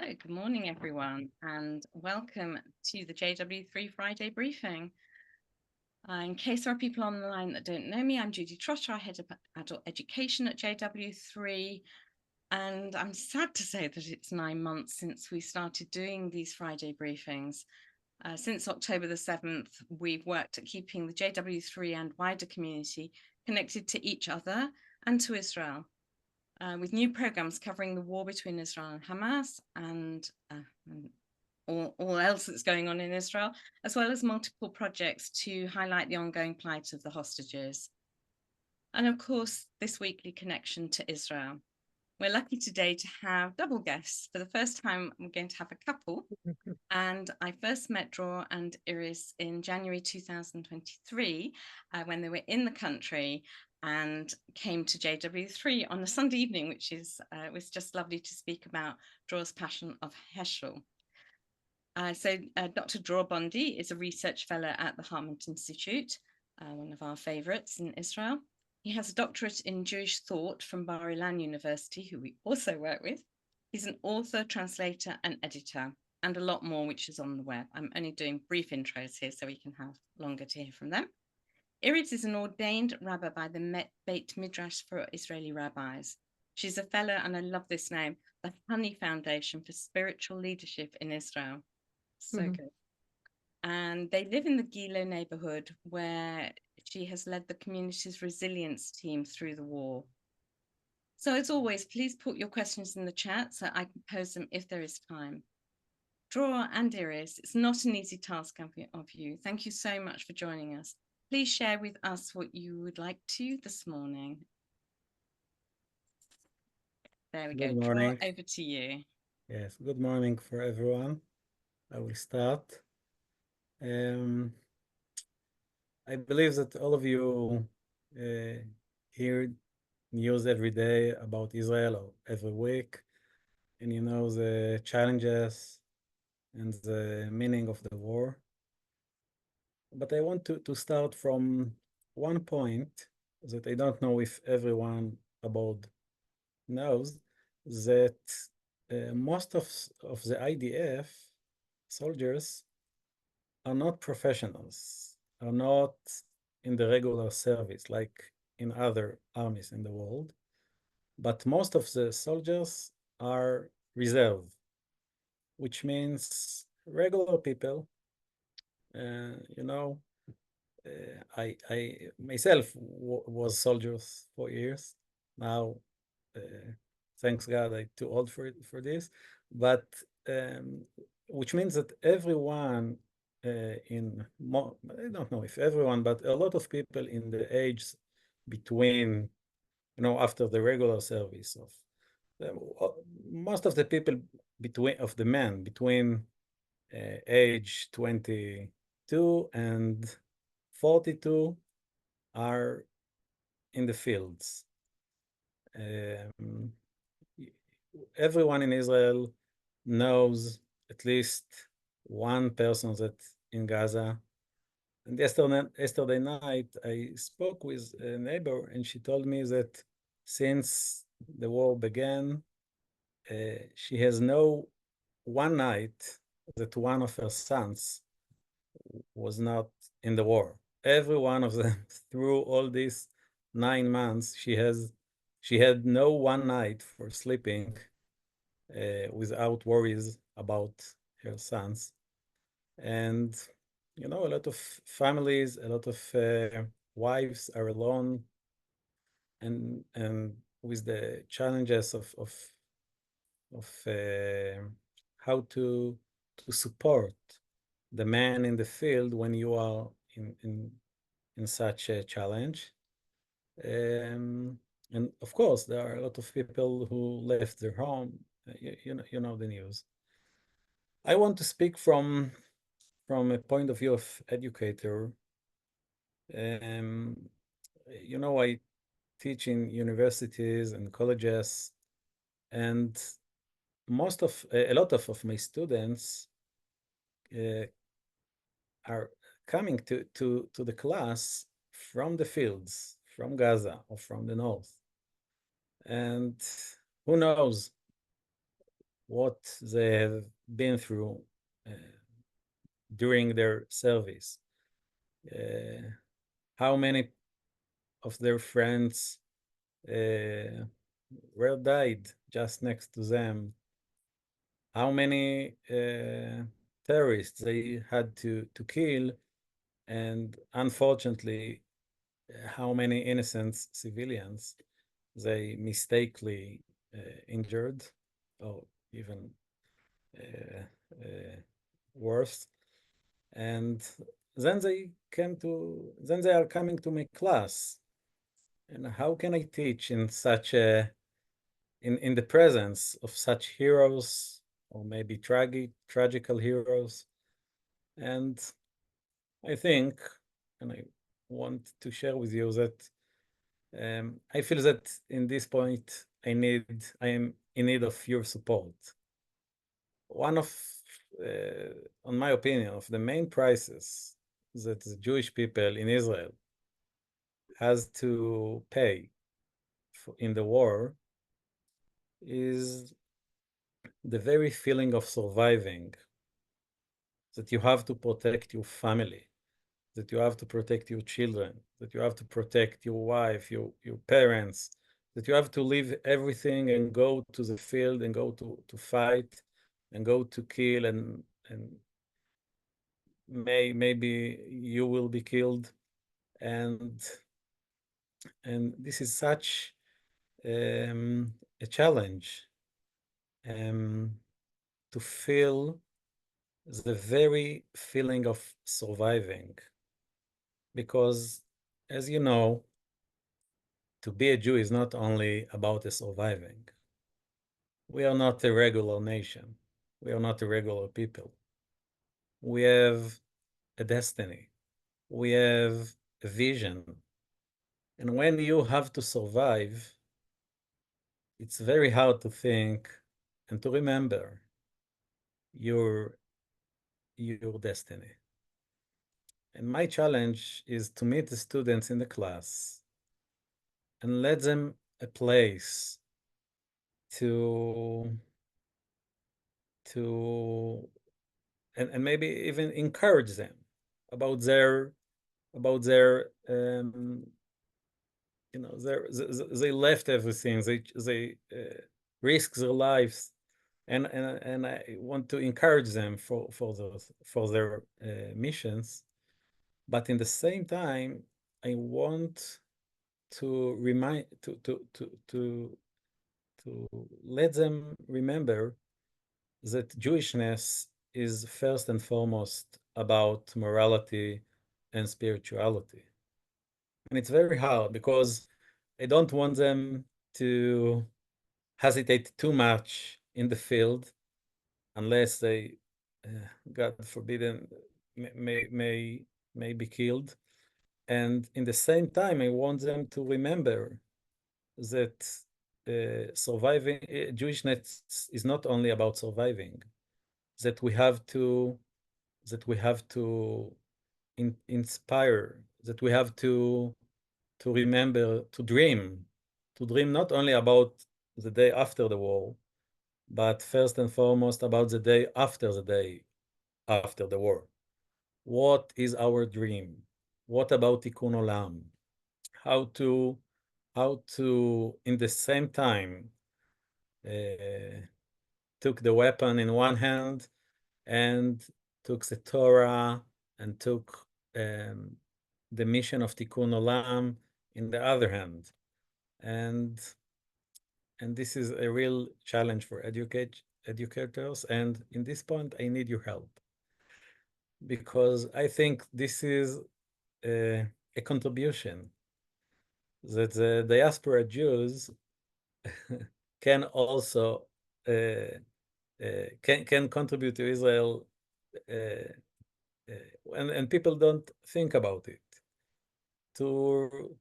Good morning, everyone, and welcome to the JW3 Friday briefing. In case there are people on the line that don't know me, I'm Judy Trotter, I head of adult education at JW3, and I'm sad to say that it's 9 months since we started doing these Friday briefings. Since October the 7th, we've worked at keeping the JW3 and wider community connected to each other and to Israel. With new programs covering the war between Israel and Hamas and all else that's going on in Israel, as well as multiple projects to highlight the ongoing plight of the hostages. And of course, this weekly connection to Israel. We're lucky today to have double guests. For the first time, we're going to have a couple. And I first met Dror and Iris in January 2023 when they were in the country and came to JW3 on a Sunday evening, which was just lovely to speak about Dror's passion of Heschel. Dr. Dror Bondi is a research fellow at the Hartman Institute, one of our favorites in Israel. He has a doctorate in Jewish thought from Bar-Ilan University, who we also work with. He's an author, translator, and editor, and a lot more, which is on the web. I'm only doing brief intros here so we can have longer to hear from them. Iris is an ordained rabbi by the Beit Midrash for Israeli Rabbis. She's a fellow, and I love this name, the Honey Foundation for Spiritual Leadership in Israel. So good. And they live in the Gilo neighbourhood, where she has led the community's resilience team through the war. So as always, please put your questions in the chat so I can pose them if there is time. Dror and Iris, it's not an easy task of you. Thank you so much for joining us. Please share with us what you would like to this morning. There we go. Good morning. Dror, over to you. Yes, good morning for everyone. I will start. I believe that all of you hear news every day about Israel or every week, and you know the challenges and the meaning of the war. But I want to start from one point that I don't know if everyone about knows, that most of the IDF soldiers are not professionals, are not in the regular service like in other armies in the world, but most of the soldiers are reserve, which means regular people. I myself was soldiers for years. Now, thanks God, I'm too old for this. But which means that everyone I don't know if everyone, but a lot of people in the age between, after the regular service of most of the people of the men between age 22 and 42 are in the fields. Everyone in Israel knows at least one person that in Gaza. And yesterday night, I spoke with a neighbor, and she told me that since the war began, she has no one night that one of her sons was not in the war. Every one of them, through all these 9 months, she had no one night for sleeping without worries about her sons. And a lot of families, a lot of wives are alone, and with the challenges of how to support the man in the field when you are in such a challenge. And of course, there are a lot of people who left their home. You know the news. I want to speak from a point of view of educator. I teach in universities and colleges, and a lot of my students are coming to the class from the fields, from Gaza or from the north. And who knows what they have been through during their service, how many of their friends were died just next to them, how many terrorists they had to kill, and unfortunately, how many innocent civilians they mistakenly injured, or even worse. And then they are coming to my class. And how can I teach in such a in the presence of such heroes, or maybe tragical heroes? And I think, and I want to share with you that I feel that in this point I am in need of your support. One of, on my opinion, of the main prices that the Jewish people in Israel has to pay in the war is the very feeling of surviving, that you have to protect your family, that you have to protect your children, that you have to protect your wife, your parents, that you have to leave everything and go to the field and go to fight and go to kill, and maybe you will be killed. And this is such a challenge, to feel the very feeling of surviving. Because, as you know, to be a Jew is not only about the surviving. We are not a regular nation. We are not a regular people. We have a destiny. We have a vision. And when you have to survive, it's very hard to think and to remember your destiny. And my challenge is to meet the students in the class and let them a place to and maybe even encourage them about their they left everything, they risk their lives, and I want to encourage them for their missions, but in the same time I want to remind to let them remember that Jewishness is first and foremost about morality and spirituality. And it's very hard because I don't want them to hesitate too much in the field unless they, God forbid, may be killed. And in the same time, I want them to remember that surviving Jewishness is not only about surviving, that we have to inspire, that we have to remember to dream not only about the day after the war, but first and foremost about the day after the war. What is our dream? What about Tikkun Olam? How to in the same time took the weapon in one hand and took the Torah and took the mission of Tikkun Olam in the other hand. And this is a real challenge for educators. And in this point, I need your help, because I think this is a contribution that the diaspora Jews can also can contribute to Israel, and people don't think about it, to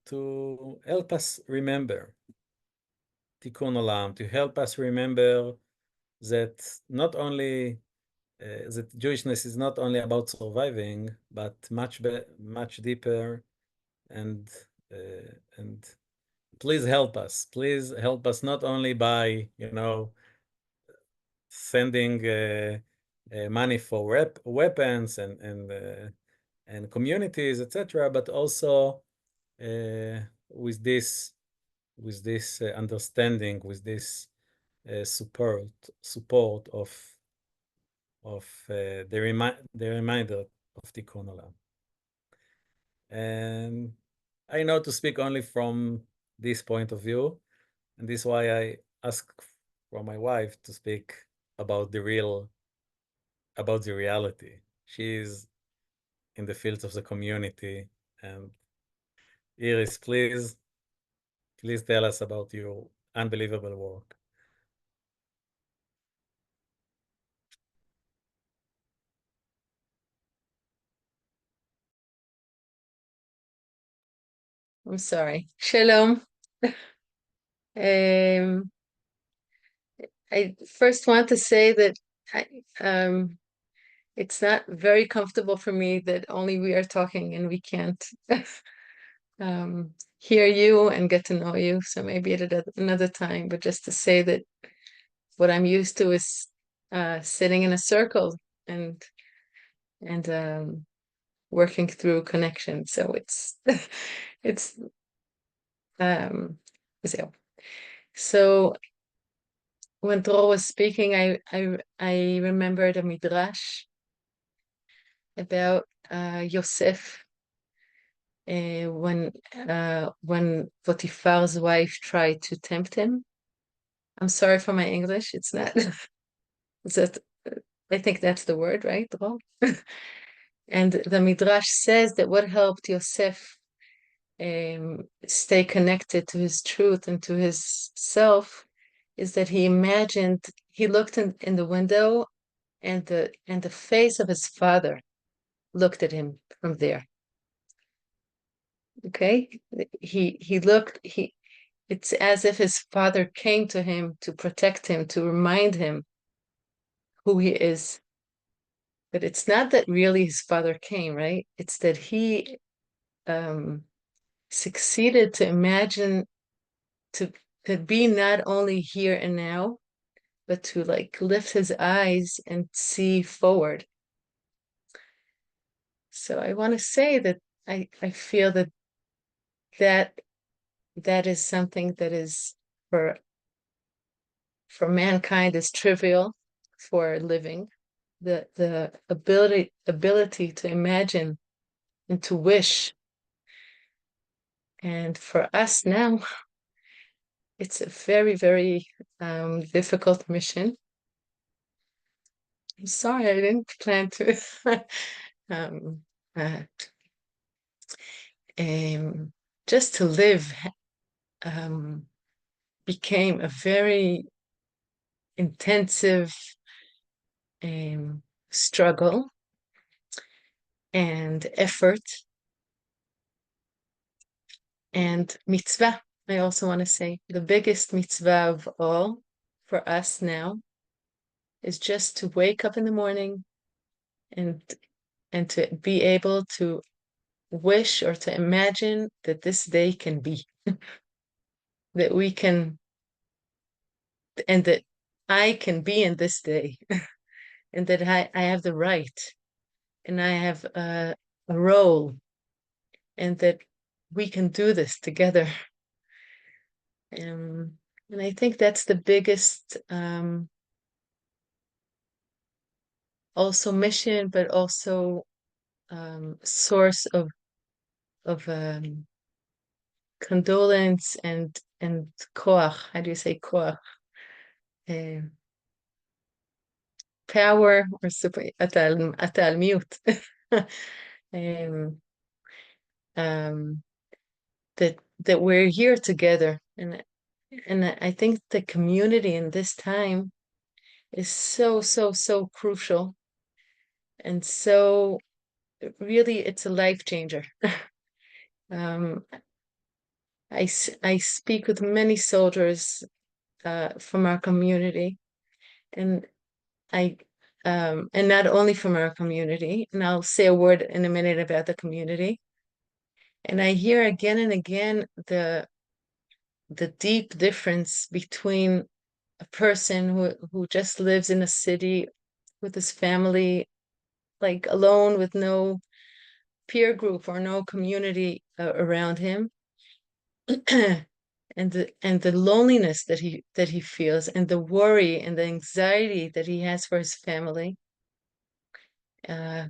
help us remember Tikkun Olam, to help us remember that not only that Jewishness is not only about surviving, but much deeper. And please help us. Please help us not only by sending money for weapons and communities, etc., but also with this understanding, with this support of the reminder of Tikkun Olam. And I know to speak only from this point of view, and this is why I ask from my wife to speak about the reality. She is in the fields of the community. And Iris, please tell us about your unbelievable work. I'm sorry. Shalom. I first want to say that it's not very comfortable for me that only we are talking and we can't hear you and get to know you. So maybe at another time, but just to say that what I'm used to is sitting in a circle and working through connection. So it's so when Dror was speaking, I remembered a midrash about Yosef when Potiphar's wife tried to tempt him. I'm sorry for my English. It's not. I think that's the word, right, Dror? And the midrash says that what helped Yosef stay connected to his truth and to his self is that he looked in the window, and the face of his father looked at him from there. Okay, it's as if his father came to him to protect him, to remind him who he is. But it's not that really his father came, right? It's that he succeeded to imagine to be not only here and now, but to lift his eyes and see forward. So I want to say that I feel that is something that is for mankind is trivial for living. The ability to imagine and to wish. And for us now, it's a very, very difficult mission. I'm sorry, I didn't plan to. Just to live became a very intensive struggle and effort and mitzvah. I also want to say the biggest mitzvah of all for us now is just to wake up in the morning and to be able to wish or to imagine that this day can be, that we can, and that I can be in this day, and that I have the right, and I have a role, and that we can do this together. And I think that's the biggest also mission, but also source of condolence and koach. How do you say koach? Power or super. אתה על mute. That we're here together, and I think the community in this time is so crucial, and so really it's a life changer. I speak with many soldiers from our community, and and not only from our community, and I'll say a word in a minute about the community. And I hear again and again the deep difference between a person who just lives in a city with his family, like alone with no peer group or no community around him, and the loneliness that he feels, and the worry and the anxiety that he has for his family,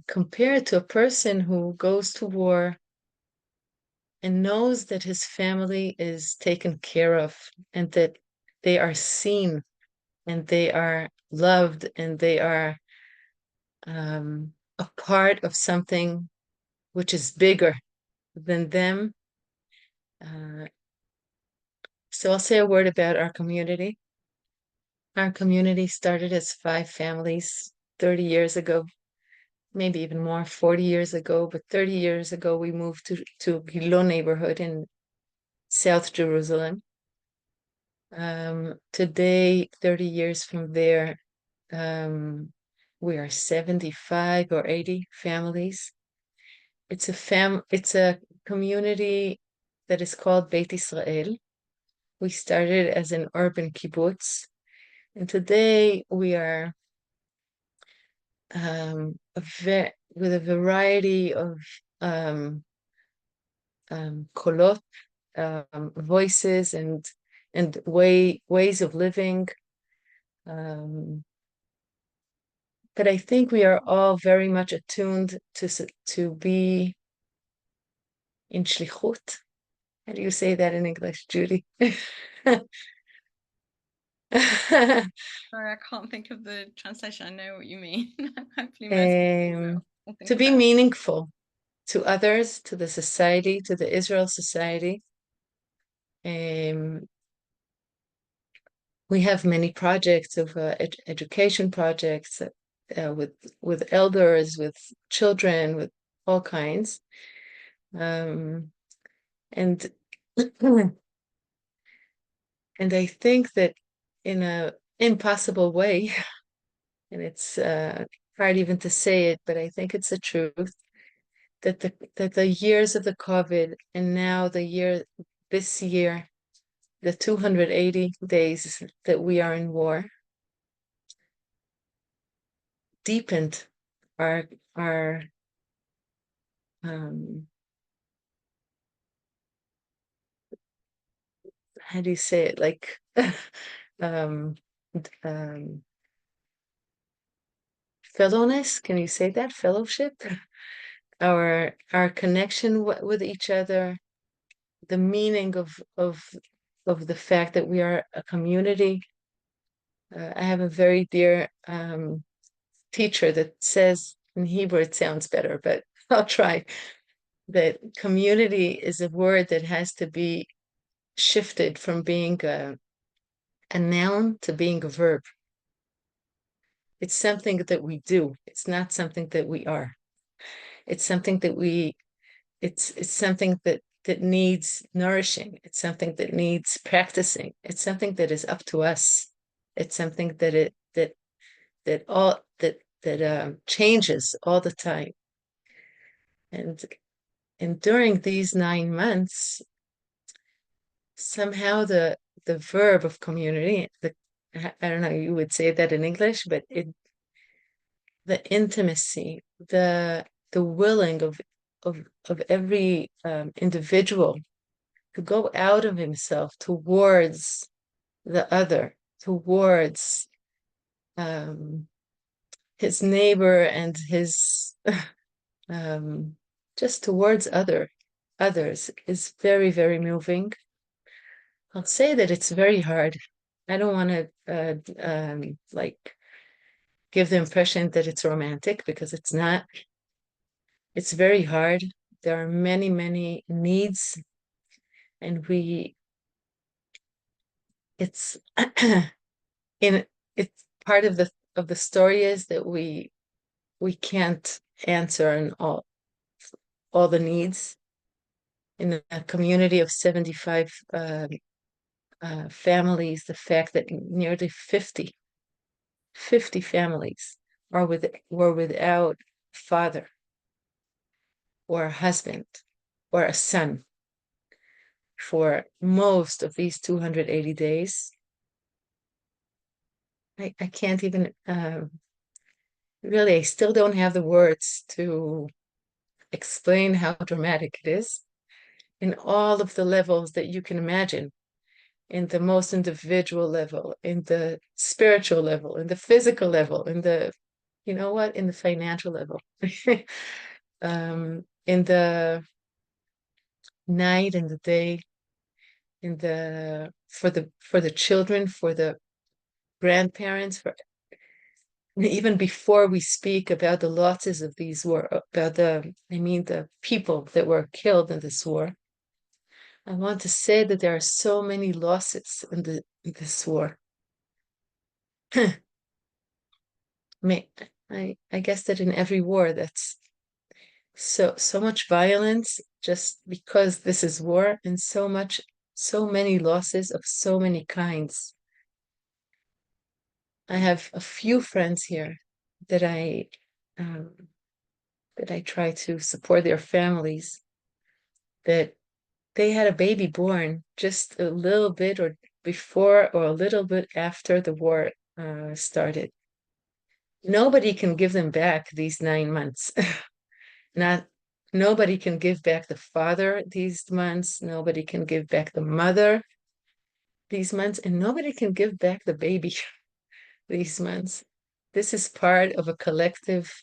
compared to a person who goes to war and knows that his family is taken care of, and that they are seen, and they are loved, and they are a part of something which is bigger than them. So I'll say a word about our community. Our community started as 5 families 30 years ago, maybe even more, 40 years ago, but 30 years ago we moved to Gilo neighborhood in South Jerusalem. Today, 30 years from there, we are 75 or 80 families. It's a community that is called Beit Israel. We started as an urban kibbutz, and today we are with a variety of kolot, voices, and ways of living. But I think we are all very much attuned to be in shlichut. How do you say that in English, Judy? Sorry, I can't think of the translation. I know what you mean. Hopefully most people will think to of be that. meaningful to others, to the society, to the Israel society. We have many projects of education projects with elders, with children, with all kinds. And and I think that in a impossible way, and it's hard even to say it, but I think it's the truth, that the years of the COVID, and now this year, the 280 days that we are in war, deepened our how do you say it, like fellowness, can you say that, fellowship, our connection with each other, the meaning of the fact that we are a community. I have a very dear teacher that says, in Hebrew it sounds better, but I'll try, that community is a word that has to be shifted from being a noun to being a verb. It's something that we do. It's not something that we are. It's something that it's something that needs nourishing. It's something that needs practicing. It's something that is up to us. It's something that changes all the time. And during these 9 months, somehow the verb of community, I don't know, you would say that in English, but the intimacy, the willing of every individual to go out of himself towards the other, towards his neighbor, and his just towards others, is very, very moving. I'll say that it's very hard. I don't want to like give the impression that it's romantic, because it's not. It's very hard. There are many, many needs, and it's it's part of the story is that we can't answer in all the needs in a community of 75 families. The fact that nearly 50 families were without a father or a husband or a son for most of these 280 days. I can't even, really, I still don't have the words to explain how dramatic it is in all of the levels that you can imagine, in the most individual level, in the spiritual level, in the physical level, in the, you know what, in the financial level, in the night and the day, in the for the children, for the grandparents, for even before we speak about the losses of these war, about the people that were killed in this war. I want to say that there are so many losses in this war. I guess that in every war, that's so much violence just because this is war, and so many losses of so many kinds. I have a few friends here that I try to support their families, that they had a baby born just a little bit or before or a little bit after the war started. Nobody can give them back these 9 months. Nobody can give back the father these months. Nobody can give back the mother these months, and nobody can give back the baby these months. This is part of a collective.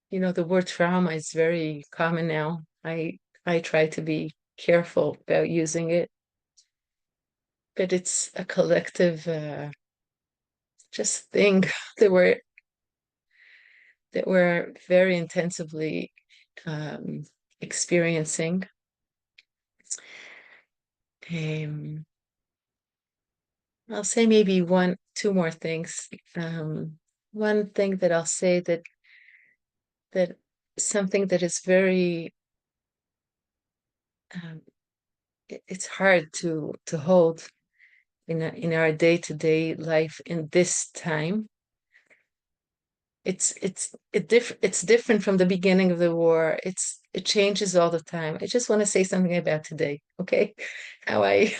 You know, the word trauma is very common now. I try to be careful about using it, but it's a collective just thing that we're very intensively experiencing. I'll say maybe two more things. One thing that I'll say that something that is very it's hard to hold in our day-to-day life in this time. It's different from the beginning of the war. It changes all the time. I just want to say something about today, okay? How I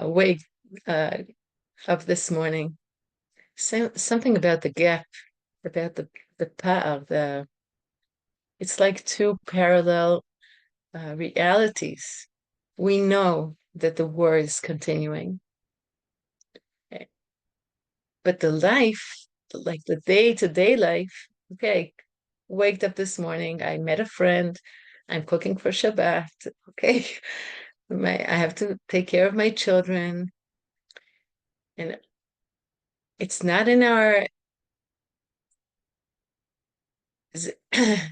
wake up this morning. Something about the gap, about the pa'ar, it's like two parallel realities. We know that the war is continuing, but the life, like the day-to-day life, okay, waked up this morning, I met a friend, I'm cooking for Shabbat, okay, I have to take care of my children, and it's not in our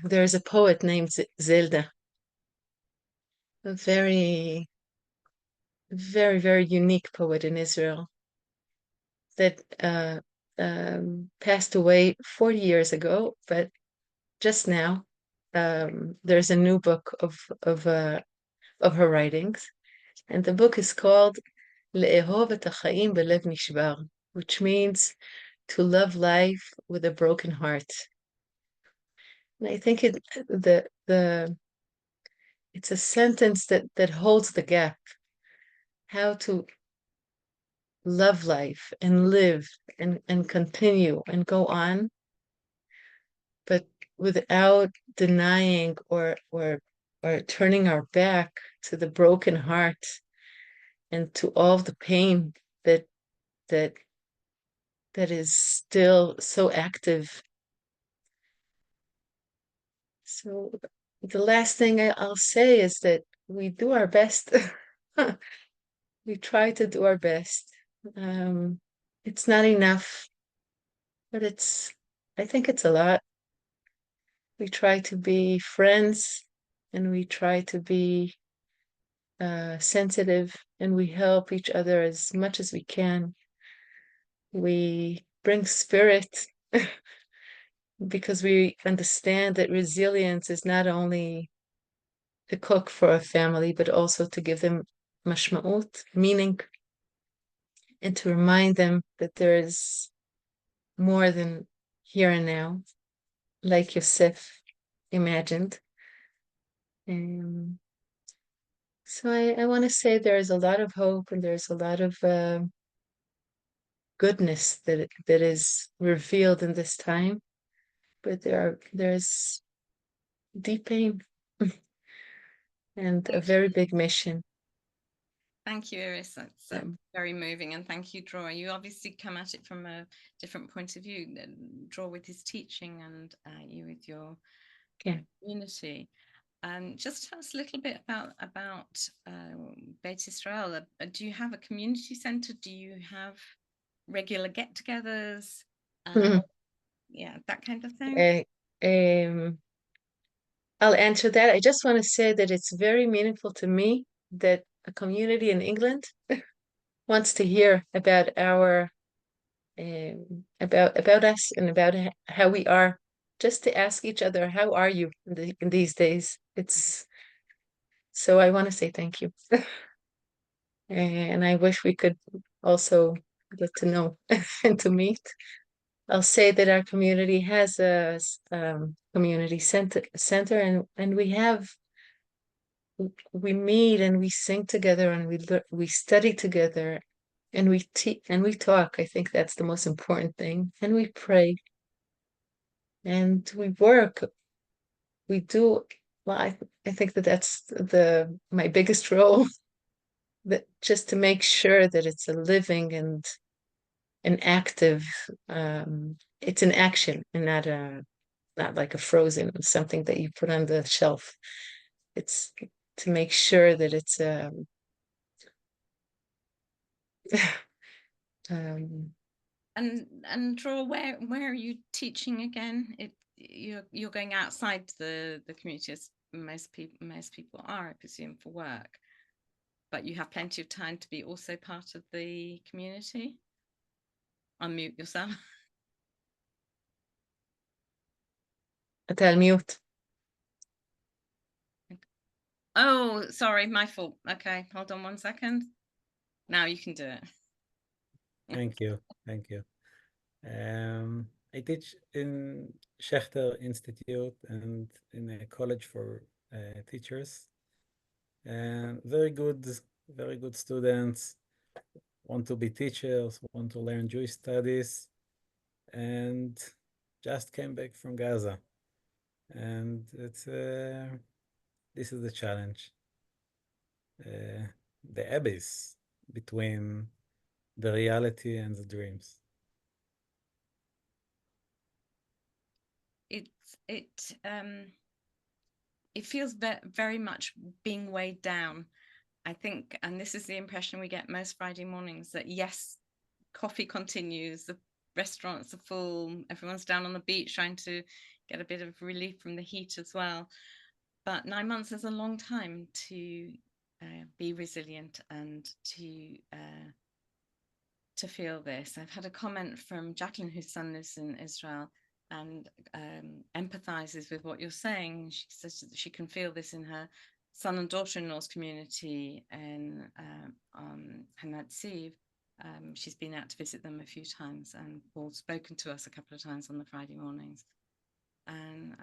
there's a poet named Zelda, a very, very, very unique poet in Israel that passed away 40 years ago, but just now there's a new book of her writings, and the book is called Le'ehov et ha'chaim belev nishbar, which means to love life with a broken heart. And I think it's a sentence that holds the gap, how to love life and live and continue and go on, but without denying or turning our back to the broken heart and to all the pain that is still so active. So the last thing I'll say is that we do our best. We try to do our best. It's not enough, but I think it's a lot. We try to be friends, and we try to be sensitive, and we help each other as much as we can. We bring spirit because we understand that resilience is not only to cook for a family, but also to give them mashma'ut, meaning, and to remind them that there is more than here and now, like Yosef imagined. So I want to say there's a lot of hope and there's a lot of goodness that is revealed in this time, but there's deep pain and a very big mission. Thank you, Iris. That's very moving, and thank you, Dror. You obviously come at it from a different point of view. Dror with his teaching, and you with your community. Just tell us a little bit about Beit Israel. Do you have a community center? Do you have regular get-togethers? Yeah, that kind of thing. I'll answer that. I just want to say that it's very meaningful to me that a community in England wants to hear about our about us and about how we are. Just to ask each other, how are you in these days? It's so I want to say thank you. And I wish we could also get to know and to meet. I'll say that our community has a community center and we meet and we sing together and we study together and we talk. I think that's the most important thing. And we pray and we work. We do. Well, I think that's my biggest role. That just to make sure that it's a living and an active. It's an action and not like a frozen something that you put on the shelf. It's to make sure that it's and Dror, where are you teaching again? You're going outside the community, as most people are, I presume, for work, but you have plenty of time to be also part of the community. Unmute yourself. I'll mute. Oh, sorry, my fault. Okay, hold on 1 second. Now you can do it. Thank you. I teach in Hartman Institute and in a college for teachers. And very good students, want to be teachers, want to learn Jewish studies, and just came back from Gaza. And it's this is the challenge, the abyss between the reality and the dreams. It feels very much being weighed down, I think, and this is the impression we get most Friday mornings, that yes, coffee continues, the restaurants are full, everyone's down on the beach trying to get a bit of relief from the heat as well. But 9 months is a long time to be resilient and to feel this. I've had a comment from Jacqueline, whose son lives in Israel, and empathizes with what you're saying. She says that she can feel this in her son and daughter-in-law's community in Hamad Siv. She's been out to visit them a few times, and Paul's spoken to us a couple of times on the Friday mornings. And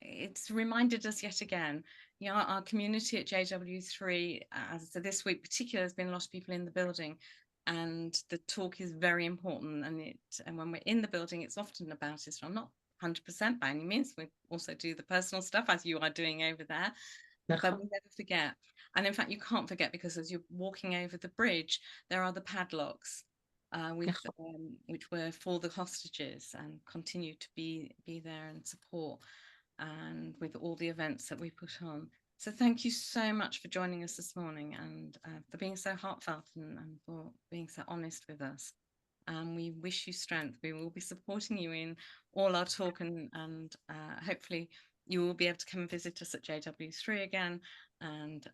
it's reminded us yet again, you know, our community at JW3, as I said, this week particularly, there's been a lot of people in the building, and the talk is very important. And when we're in the building, it's often about Israel, not 100% by any means. We also do the personal stuff, as you are doing over there, but we never forget. And in fact, you can't forget, because as you're walking over the bridge, there are the padlocks which were for the hostages, and continue to be there and support, and with all the events that we put on. So thank you so much for joining us this morning, and for being so heartfelt and for being so honest with us. We wish you strength. We will be supporting you in all our talk, and hopefully you will be able to come and visit us at JW3 again. And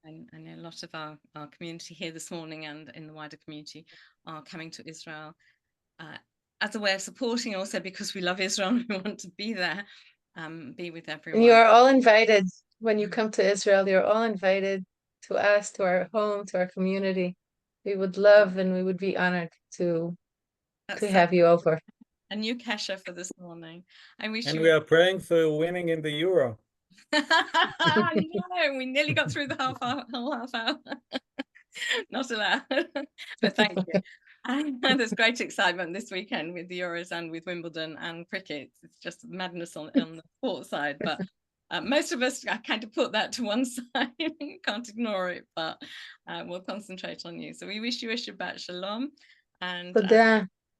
I know a lot of our community here this morning and in the wider community are coming to Israel as a way of supporting, also because we love Israel and we want to be there, be with everyone. And you are all invited. When you come to Israel, you're all invited to us, to our home, to our community. We would love and we would be honored to have you over. A new kesher for this morning. I wish and you. We are praying for winning in the Euro. No, we nearly got through the whole half hour. Not allowed. But thank you. And there's great excitement this weekend with the Euros and with Wimbledon and cricket. It's just madness on the sports side. But most of us kind of put that to one side. Can't ignore it, but we'll concentrate on you. So we wish you a Shabbat Shalom. And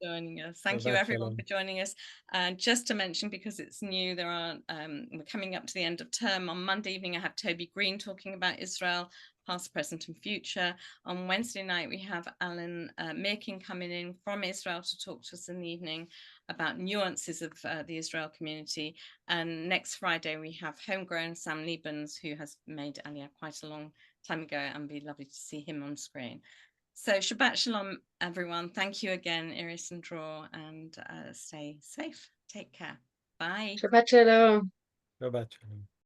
joining us. Thank you everyone for joining us. And just to mention, because it's new, there are we're coming up to the end of term. On Monday evening I have Toby Green talking about Israel, past, present and future. On Wednesday night we have Alan Making coming in from Israel to talk to us in the evening about nuances of the Israel community. And next Friday we have homegrown Sam Liebens, who has made Aliyah quite a long time ago, and it'd be lovely to see him on screen. So Shabbat Shalom, everyone. Thank you again, Iris and Dror, and stay safe. Take care. Bye. Shabbat Shalom. Shabbat Shalom.